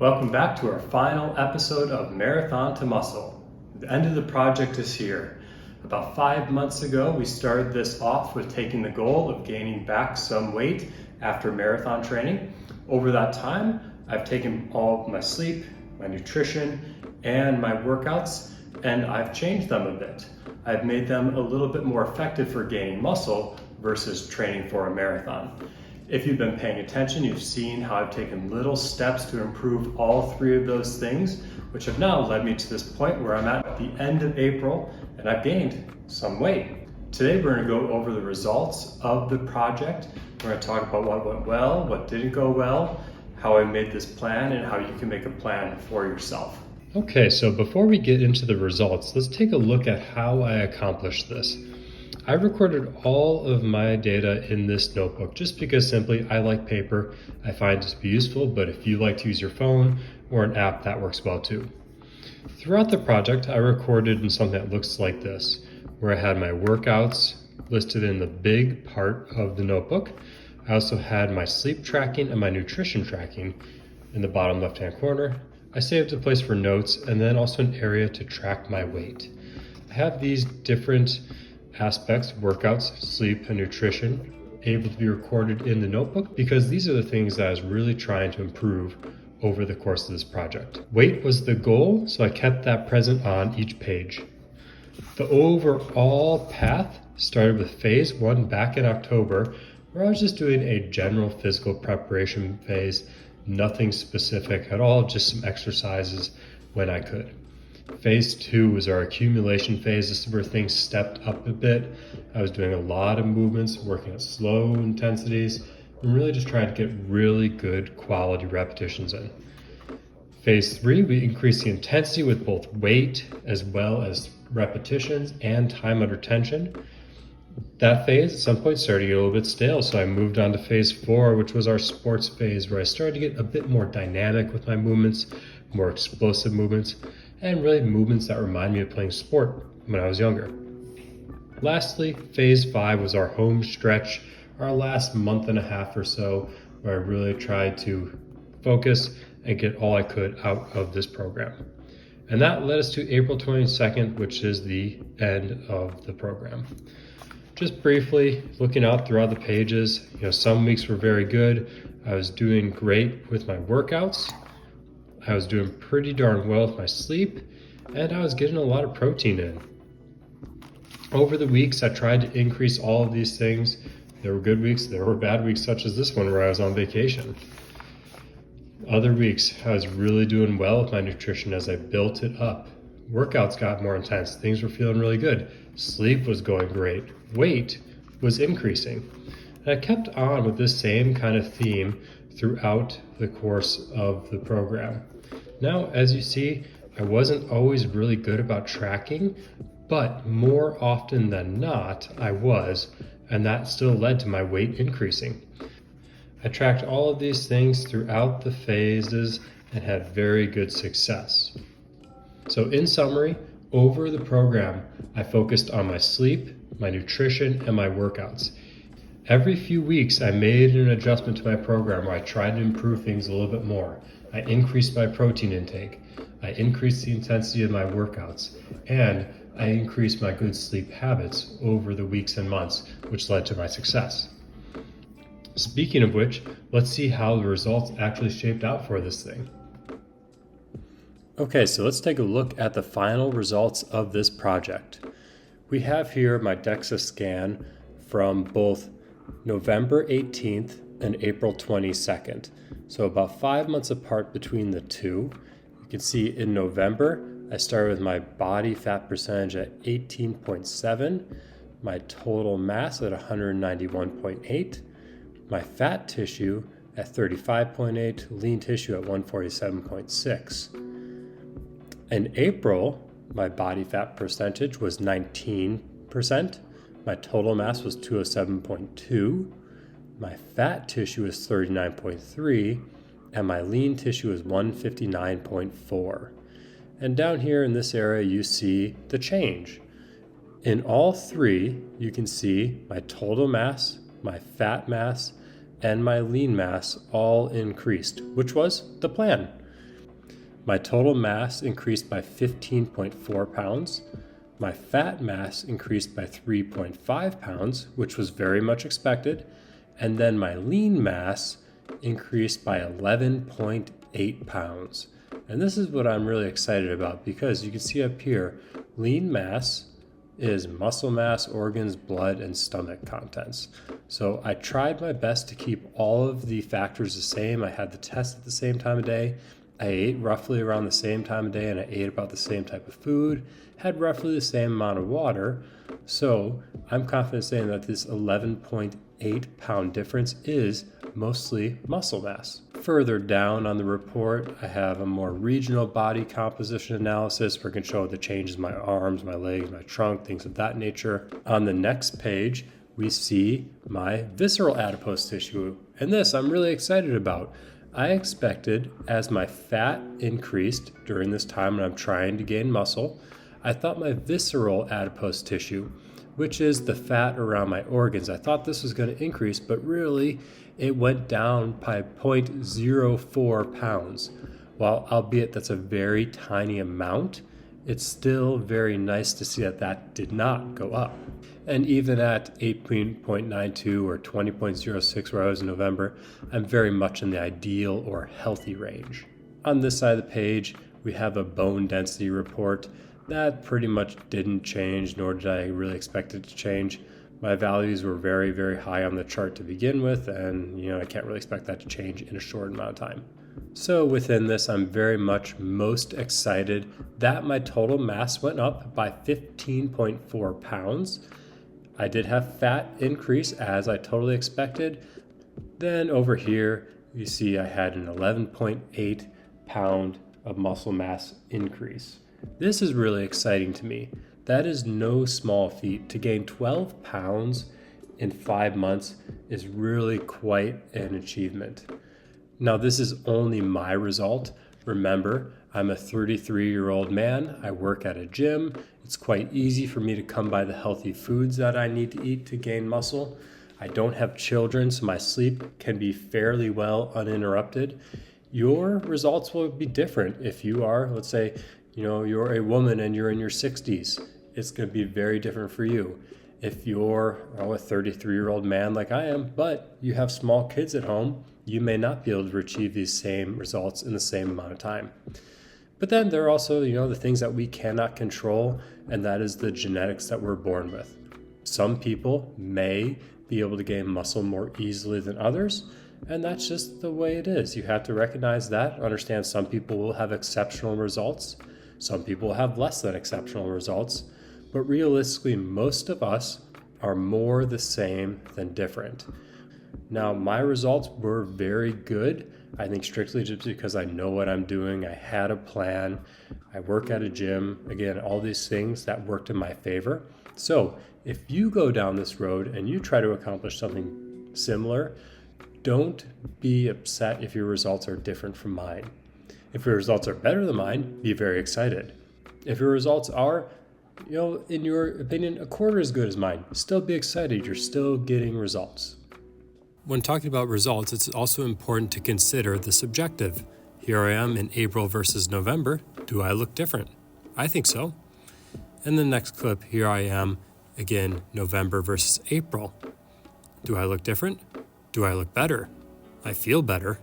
Welcome back to our final episode of Marathon to Muscle. The end of the project is here. About 5 months ago, we started this off with taking the goal of gaining back some weight after marathon training. Over that time, I've taken all of my sleep, my nutrition, and my workouts, and I've changed them a bit. I've made them a little bit more effective for gaining muscle versus training for a marathon. If you've been paying attention, you've seen how I've taken little steps to improve all three of those things, which have now led me to this point where I'm at the end of April and I've gained some weight. Today we're going to go over the results of the project. We're going to talk about what went well, what didn't go well, how I made this plan, and how you can make a plan for yourself. Okay, so before we get into the results, let's take a look at how I accomplished this. I recorded all of my data in this notebook just because simply I like paper. I find it to be useful, but if you like to use your phone or an app, that works well too. Throughout the project, I recorded in something that looks like this, where I had my workouts listed in the big part of the notebook. I also had my sleep tracking and my nutrition tracking in the bottom left-hand corner. I saved a place for notes and then also an area to track my weight. I have these different aspects, workouts, sleep, and nutrition, able to be recorded in the notebook because these are the things that I was really trying to improve over the course of this project. Weight was the goal, so I kept that present on each page. The overall path started with phase 1 back in October, where I was just doing a general physical preparation phase, nothing specific at all, just some exercises when I could. Phase 2 was our accumulation phase. This is where things stepped up a bit. I was doing a lot of movements, working at slow intensities, and really just trying to get really good quality repetitions in. Phase 3, we increased the intensity with both weight as well as repetitions and time under tension. That phase at some point started to get a little bit stale, so I moved on to phase 4, which was our sports phase, where I started to get a bit more dynamic with my movements, more explosive movements, and really movements that remind me of playing sport when I was younger. Lastly, phase 5 was our home stretch, our last month and a half or so, where I really tried to focus and get all I could out of this program. And that led us to April 22nd, which is the end of the program. Just briefly looking out throughout the pages, some weeks were very good. I was doing great with my workouts. I was doing pretty darn well with my sleep, and I was getting a lot of protein in. Over the weeks, I tried to increase all of these things. There were good weeks, there were bad weeks, such as this one where I was on vacation. Other weeks, I was really doing well with my nutrition as I built it up. Workouts got more intense, things were feeling really good. Sleep was going great. Weight was increasing. And I kept on with this same kind of theme throughout the course of the program. Now, as you see, I wasn't always really good about tracking, but more often than not, I was, and that still led to my weight increasing. I tracked all of these things throughout the phases and had very good success. So in summary, over the program, I focused on my sleep, my nutrition, and my workouts. Every few weeks, I made an adjustment to my program where I tried to improve things a little bit more. I increased my protein intake, I increased the intensity of my workouts, and I increased my good sleep habits over the weeks and months, which led to my success. Speaking of which, let's see how the results actually shaped out for this thing. Okay, so let's take a look at the final results of this project. We have here my DEXA scan from both November 18th and April 22nd. So about 5 months apart between the two. You can see in November, I started with my body fat percentage at 18.7, my total mass at 191.8, my fat tissue at 35.8, lean tissue at 147.6. In April, my body fat percentage was 19%, my total mass was 207.2, my fat tissue is 39.3, and my lean tissue is 159.4. And down here in this area, you see the change. In all three, you can see my total mass, my fat mass, and my lean mass all increased, which was the plan. My total mass increased by 15.4 pounds. My fat mass increased by 3.5 pounds, which was very much expected. And then my lean mass increased by 11.8 pounds. And this is what I'm really excited about because you can see up here, lean mass is muscle mass, organs, blood, and stomach contents. So I tried my best to keep all of the factors the same. I had the test at the same time of day. I ate roughly around the same time of day, and I ate about the same type of food, had roughly the same amount of water. So I'm confident saying that this 11.8 pound difference is mostly muscle mass. Further down on the report, I have a more regional body composition analysis where I can show the changes in my arms, my legs, my trunk, things of that nature. On the next page, we see my visceral adipose tissue. And this I'm really excited about. I expected as my fat increased during this time when I'm trying to gain muscle, I thought my visceral adipose tissue, which is the fat around my organs, I thought this was going to increase, but really it went down by 0.04 pounds. While albeit that's a very tiny amount, it's still very nice to see that that did not go up. And even at 18.92 or 20.06 where I was in November, I'm very much in the ideal or healthy range. On this side of the page, we have a bone density report. That pretty much didn't change, nor did I really expect it to change. My values were very, very high on the chart to begin with, and I can't really expect that to change in a short amount of time. So within this, I'm very much most excited that my total mass went up by 15.4 pounds. I did have fat increase as I totally expected. Then over here, you see I had an 11.8 pound of muscle mass increase. This is really exciting to me. That is no small feat. To gain 12 pounds in 5 months is really quite an achievement. Now, this is only my result. Remember, I'm a 33-year-old man. I work at a gym. It's quite easy for me to come by the healthy foods that I need to eat to gain muscle. I don't have children, so my sleep can be fairly well uninterrupted. Your results will be different if you are, let's say, you're a woman and you're in your 60s. It's going to be very different for you. If you're a 33-year-old man like I am, but you have small kids at home, you may not be able to achieve these same results in the same amount of time. But then there are also, the things that we cannot control, and that is the genetics that we're born with. Some people may be able to gain muscle more easily than others, and that's just the way it is. You have to recognize that, understand some people will have exceptional results. Some people will have less than exceptional results, but realistically, most of us are more the same than different. Now, my results were very good. I think strictly just because I know what I'm doing. I had a plan. I work at a gym. Again, all these things that worked in my favor. So if you go down this road and you try to accomplish something similar, don't be upset if your results are different from mine. If your results are better than mine, be very excited. If your results are, in your opinion, a quarter as good as mine, still be excited. You're still getting results. When talking about results, it's also important to consider the subjective. Here I am in April versus November. Do I look different? I think so. In the next clip, here I am, again, November versus April. Do I look different? Do I look better? I feel better.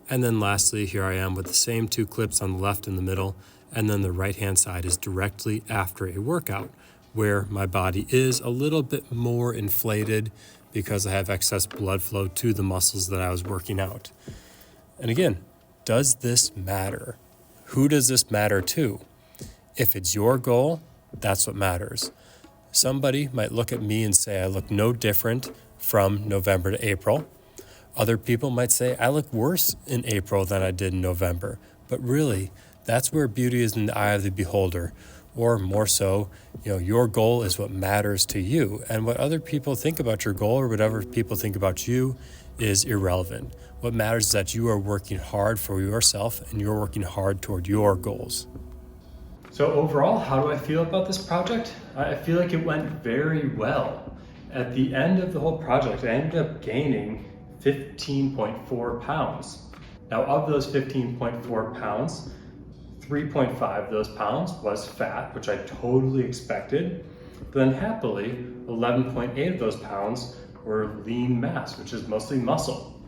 And then lastly, here I am with the same two clips on the left and the middle, and then the right-hand side is directly after a workout, where my body is a little bit more inflated because I have excess blood flow to the muscles that I was working out. And again, does this matter? Who does this matter to? If it's your goal, that's what matters. Somebody might look at me and say I look no different from November to April. Other people might say I look worse in April than I did in November. But really, that's where beauty is in the eye of the beholder. Or more so, your goal is what matters to you. And what other people think about your goal or whatever people think about you is irrelevant. What matters is that you are working hard for yourself and you're working hard toward your goals. So overall, how do I feel about this project? I feel like it went very well. At the end of the whole project, I ended up gaining 15.4 pounds. Now, of those 15.4 pounds, 3.5 of those pounds was fat, which I totally expected. Then happily, 11.8 of those pounds were lean mass, which is mostly muscle.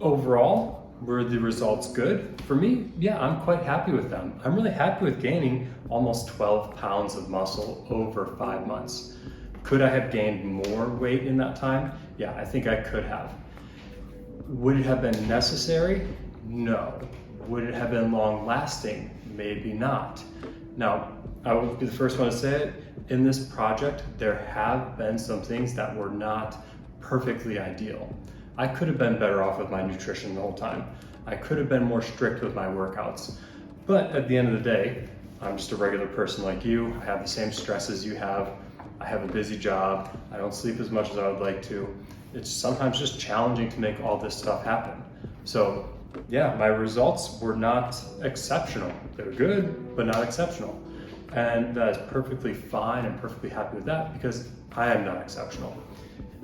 Overall, were the results good? For me, yeah, I'm quite happy with them. I'm really happy with gaining almost 12 pounds of muscle over 5 months. Could I have gained more weight in that time? Yeah, I think I could have. Would it have been necessary? No. Would it have been long lasting? Maybe not. Now, I will be the first one to say it. In this project, there have been some things that were not perfectly ideal. I could have been better off with my nutrition the whole time. I could have been more strict with my workouts. But at the end of the day, I'm just a regular person like you. I have the same stresses you have. I have a busy job. I don't sleep as much as I would like to. It's sometimes just challenging to make all this stuff happen. So yeah, my results were not exceptional. They were good, but not exceptional. And that is perfectly fine. I'm perfectly happy with that because I am not exceptional.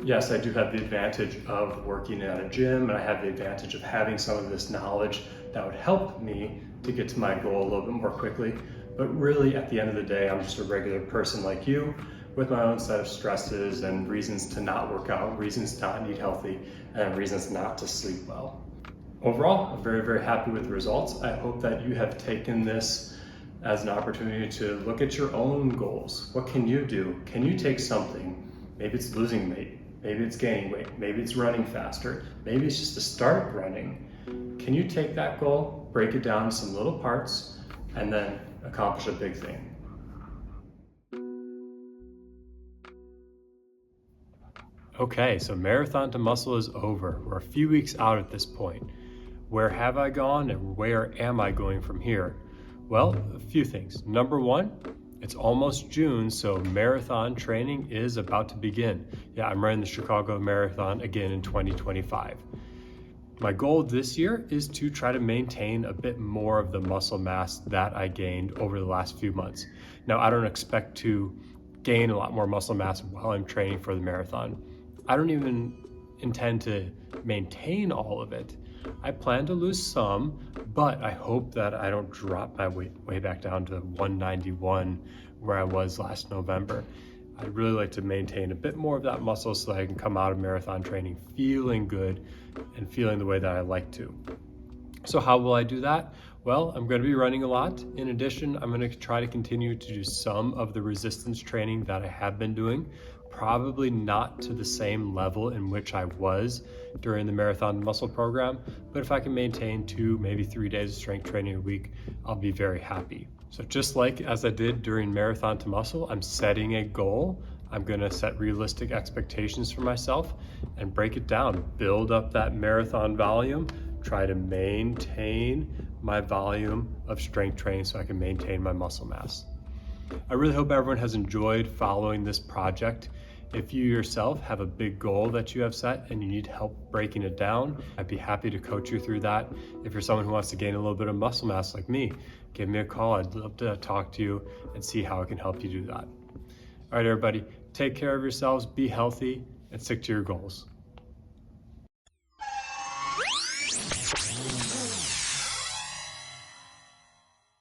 Yes, I do have the advantage of working at a gym, and I have the advantage of having some of this knowledge that would help me to get to my goal a little bit more quickly. But really, at the end of the day, I'm just a regular person like you with my own set of stresses and reasons to not work out, reasons to not eat healthy, and reasons not to sleep well. Overall, I'm very, very happy with the results. I hope that you have taken this as an opportunity to look at your own goals. What can you do? Can you take something? Maybe it's losing weight, maybe it's gaining weight, maybe it's running faster, maybe it's just to start running. Can you take that goal, break it down into some little parts, and then accomplish a big thing? Okay, so Marathon to Muscle is over. We're a few weeks out at this point. Where have I gone and where am I going from here? Well, a few things. Number one, it's almost June, so marathon training is about to begin. Yeah, I'm running the Chicago Marathon again in 2025. My goal this year is to try to maintain a bit more of the muscle mass that I gained over the last few months. Now, I don't expect to gain a lot more muscle mass while I'm training for the marathon. I don't even intend to maintain all of it. I plan to lose some, but I hope that I don't drop my weight way back down to 191 where I was last November. I'd really like to maintain a bit more of that muscle so that I can come out of marathon training feeling good and feeling the way that I like to. So how will I do that? Well, I'm going to be running a lot. In addition, I'm going to try to continue to do some of the resistance training that I have been doing, probably not to the same level in which I was during the Marathon Muscle program, but if I can maintain 2, maybe 3 days of strength training a week, I'll be very happy. So just like as I did during Marathon to Muscle, I'm setting a goal. I'm going to set realistic expectations for myself and break it down, build up that marathon volume, try to maintain my volume of strength training so I can maintain my muscle mass. I really hope everyone has enjoyed following this project. If you yourself have a big goal that you have set and you need help breaking it down, I'd be happy to coach you through that. If you're someone who wants to gain a little bit of muscle mass like me, give me a call. I'd love to talk to you and see how I can help you do that. All right, everybody, take care of yourselves, be healthy, and stick to your goals.